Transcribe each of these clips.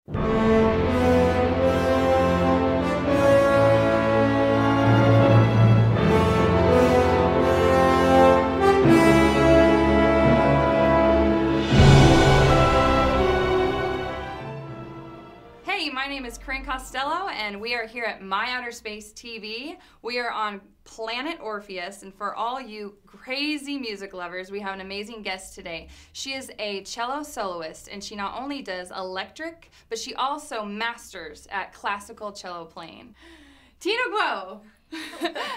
My name is Corinne Costello, and we are here at My Outer Space TV. We are on Planet Orpheus, and for all you crazy music lovers, we have an amazing guest today. She is a cello soloist, and she not only does electric, but she also masters at classical cello playing. Tina Guo,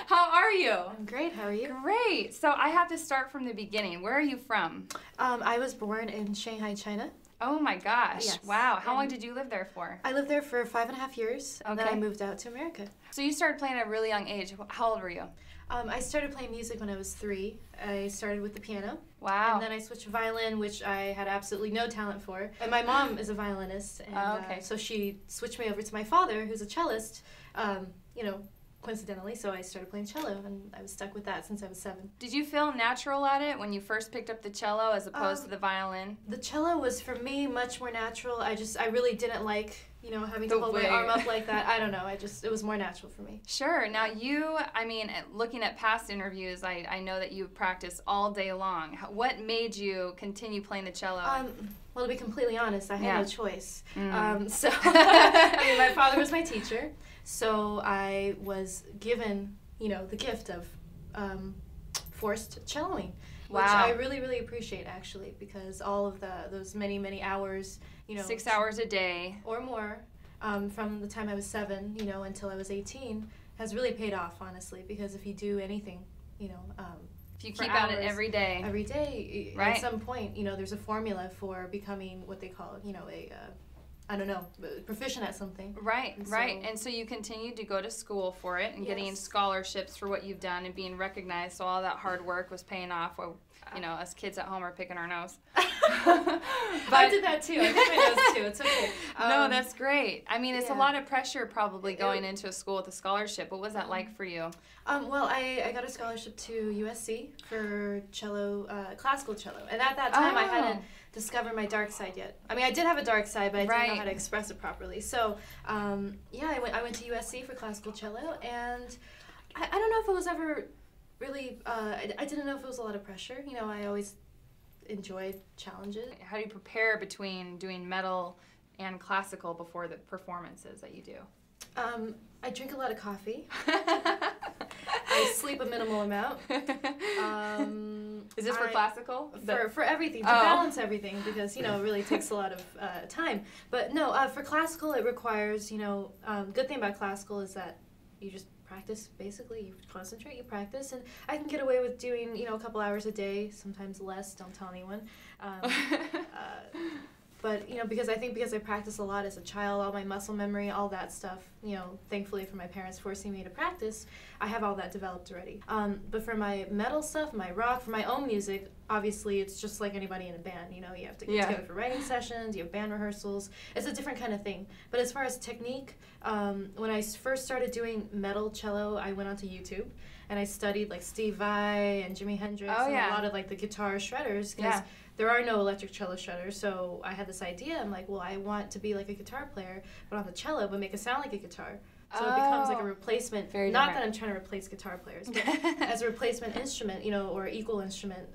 how are you? I'm great, how are you? Great. So I have to start from the beginning. Where are you from? I was born in Shanghai, China. Oh my gosh. Yes. Wow. How long did you live there for? I lived there for 5.5 years, and then I moved out to America. So you started playing at a really young age. How old were you? I started playing music when I was 3. I started with the piano. Wow. And then I switched to violin, which I had absolutely no talent for. And my mom is a violinist, and so she switched me over to my father, who's a cellist, you know, coincidentally, so I started playing cello, and I was stuck with that since I was 7. Did you feel natural at it when you first picked up the cello as opposed to the violin? The cello was, for me, much more natural. I really didn't like, you know, having to hold my arm up like that. I don't know, it was more natural for me. Sure. Now I mean, looking at past interviews, I know that you practice all day long. What made you continue playing the cello? Well, to be completely honest, I had no choice. Mm. So, I mean, my father was my teacher, so I was given, you know, the gift of forced celloing, which I really, really appreciate, actually, because all of those many, many hours, you know, 6 hours a day or more, from the time I was 7, you know, until I was 18, has really paid off, honestly, because if you do anything, you know, if you keep at it every day, right? At some point, you know, there's a formula for becoming what they call, you know, I don't know, proficient at something. Right, right. And so you continued to go to school for it and getting scholarships for what you've done and being recognized. So all that hard work was paying off. While, you know, us kids at home are picking our nose. I did that too. I picked my nose too. It's okay. No, that's great. I mean, it's a lot of pressure probably going into a school with a scholarship. What was that like for you? Well, I got a scholarship to USC for cello, classical cello. And at that time, I hadn't discovered my dark side yet. I mean, I did have a dark side, but I didn't know how to express it properly. So, yeah, I went to USC for classical cello, and I don't know if it was ever really, I didn't know if it was a lot of pressure. You know, I always enjoyed challenges. How do you prepare between doing metal and classical before the performances that you do? I drink a lot of coffee. I sleep a minimal amount. Is this for classical? For everything, to balance everything, because, you know, it really takes a lot of time. But no, for classical, it requires, you know, good thing about classical is that you just practice, basically. You concentrate, you practice, and I can get away with doing, you know, a couple hours a day, sometimes less, don't tell anyone. But, you know, because I practice a lot as a child, all my muscle memory, all that stuff, you know, thankfully for my parents forcing me to practice, I have all that developed already. But for my metal stuff, my rock, for my own music, obviously it's just like anybody in a band, you know, you have to get together for writing sessions, you have band rehearsals, it's a different kind of thing. But as far as technique, when I first started doing metal cello, I went onto YouTube, and I studied like Steve Vai and Jimi Hendrix and a lot of like the guitar shredders, because there are no electric cello shredders, so I had this idea. I'm like, well, I want to be like a guitar player, but on the cello, but make it sound like a guitar. So it becomes like a replacement. Not that I'm trying to replace guitar players, but as a replacement instrument, you know, or equal instrument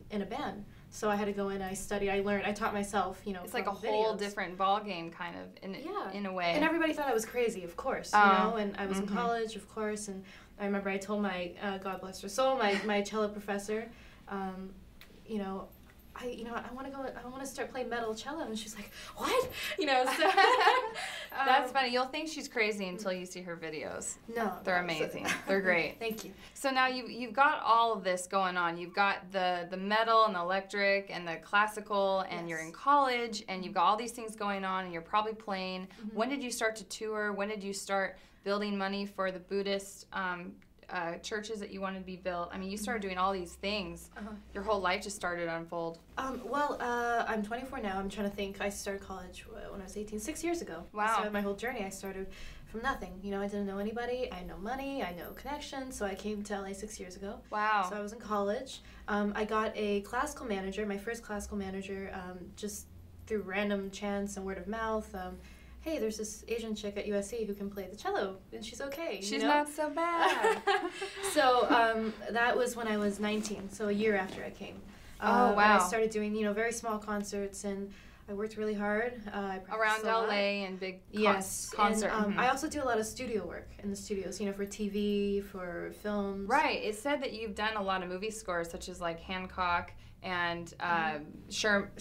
in a band. So I had to go in, I studied, I learned, I taught myself, you know, it's like a whole different ball game, kind of, in a way. And everybody thought I was crazy, of course, you know, and I was in college, of course, and I remember I told my, God bless her soul, my cello professor, you know, I want to start playing metal cello, and she's like, what? You know, so that's funny. You'll think she's crazy until you see her videos. No, they're amazing. They're great. Thank you. So now you've got all of this going on. You've got the metal and the electric and the classical, and you're in college, and you've got all these things going on, and you're probably playing. When did you start to tour? When did you start building money for the Buddhist churches that you wanted to be built? I mean, you started doing all these things. Your whole life just started to unfold. Well, I'm 24 now. I'm trying to think. I started college when I was 18, 6 years ago. Wow. I started my whole journey. I started from nothing. You know, I didn't know anybody. I had no money. I had no connections. So I came to LA 6 years ago. Wow. So I was in college. I got a classical manager, my first classical manager, just through random chance and word of mouth. Hey, there's this Asian chick at USC who can play the cello, and she's okay. She's not so bad. So that was when I was 19, so a year after I came. Oh, wow. And I started doing, very small concerts, and I worked really hard. I Around LA and big concert. And, I also do a lot of studio work in the studios, for TV, for films. Right. It said that you've done a lot of movie scores, such as like Hancock and Sherlock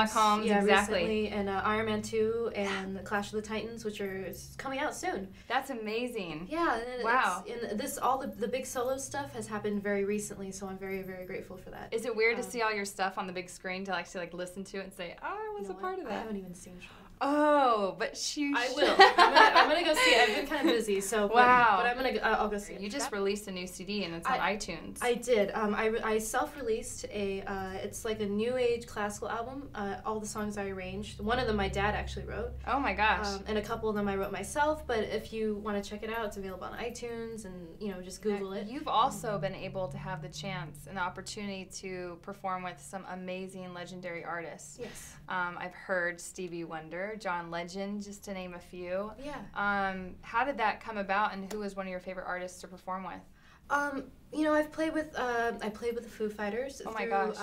Holmes. Yeah, exactly. Recently, and Iron Man 2 and The Clash of the Titans, which are coming out soon. That's amazing. Yeah. Wow. And all the big solo stuff has happened very recently, so I'm very, very grateful for that. Is it weird to see all your stuff on the big screen to actually listen to it and say, oh, I was a part of that? I haven't even seen Sherlock. Oh, but I will. I'm gonna go see it. I've been kind of busy, so wow. But I'll go see it. You just released a new CD and it's on iTunes. I did. I self-released it's like a new age classical album. All the songs I arranged. One of them my dad actually wrote. Oh my gosh. And a couple of them I wrote myself. But if you want to check it out, it's available on iTunes and just Google it. You've also been able to have the chance and the opportunity to perform with some amazing legendary artists. Yes. I've heard Stevie Wonder, John Legend, just to name a few. Yeah. How did that come about, and who was one of your favorite artists to perform with? I've played with the Foo Fighters. Oh my gosh.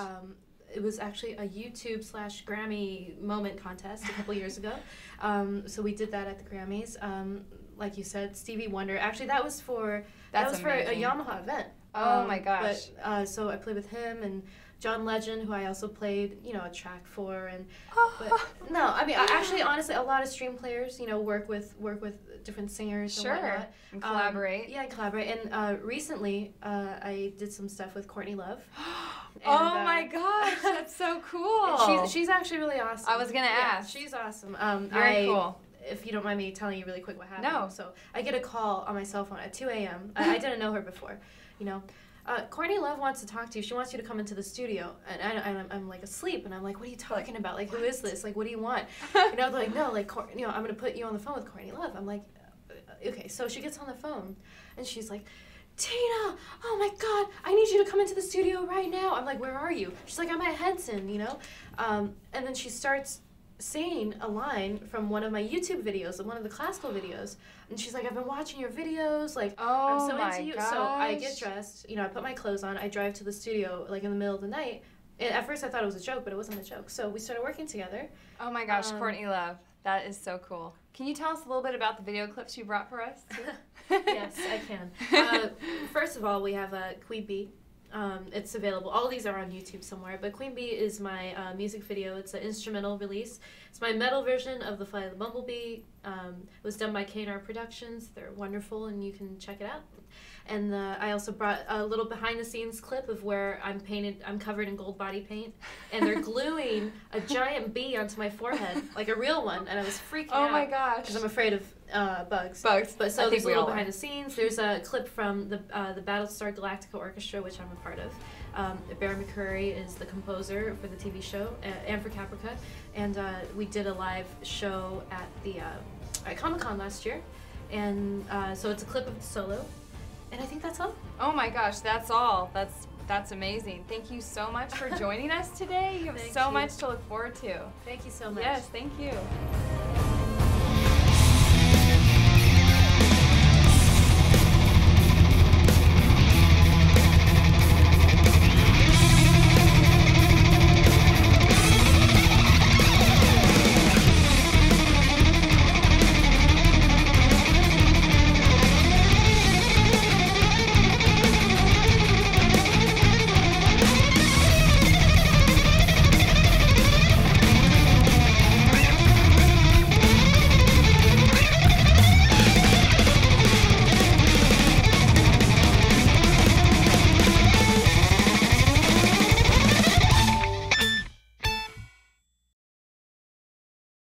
It was actually a YouTube/Grammy moment contest a couple years ago. So we did that at the Grammys. Like you said, Stevie Wonder. Actually, that was for a Yamaha event. Oh my gosh. But so I played with him and John Legend, who I also played, a track for, and but no, I mean, actually, honestly, a lot of stream players, work with different singers. Sure. And whatnot. And collaborate. Yeah, and collaborate. And recently, I did some stuff with Courtney Love. And, oh my gosh, that's so cool. And she's actually really awesome. I was gonna ask. She's awesome. Very cool. If you don't mind me telling you really quick what happened. No. So I get a call on my cell phone at 2 a.m. I didn't know her before, Courtney Love wants to talk to you. She wants you to come into the studio. And I'm like asleep. And I'm like, what are you talking about? Like, who is this? Like, what do you want? They're like, no, like, I'm going to put you on the phone with Courtney Love. I'm like, okay. So she gets on the phone and she's like, Tina, oh my God, I need you to come into the studio right now. I'm like, where are you? She's like, I'm at Henson, And then she starts saying a line from one of my YouTube videos, one of the classical videos, and she's like, I've been watching your videos, like, I'm so into you. Gosh. So I get dressed, I put my clothes on, I drive to the studio, like, in the middle of the night, and at first I thought it was a joke, but it wasn't a joke, so we started working together. Oh my gosh, Courtney Love, that is so cool. Can you tell us a little bit about the video clips you brought for us, too? Yes, I can. First of all, we have Queen Bee. It's available. All these are on YouTube somewhere, but Queen Bee is my music video. It's an instrumental release. It's my metal version of The Flight of the Bumblebee. It was done by K&R Productions. They're wonderful, and you can check it out. And I also brought a little behind-the-scenes clip of where I'm covered in gold body paint, and they're gluing a giant bee onto my forehead, like a real one, and I was freaking out. Oh my gosh. Because I'm afraid of bugs. But so there's a little behind the scenes. There's a clip from the Battlestar Galactica Orchestra, which I'm a part of. Barry McCurry is the composer for the TV show and for Caprica, and we did a live show at Comic-Con last year, and so it's a clip of the solo, and I think that's all. Oh my gosh, that's all. That's amazing. Thank you so much for joining us today. You have so much to look forward to. Thank you so much. Yes, thank you.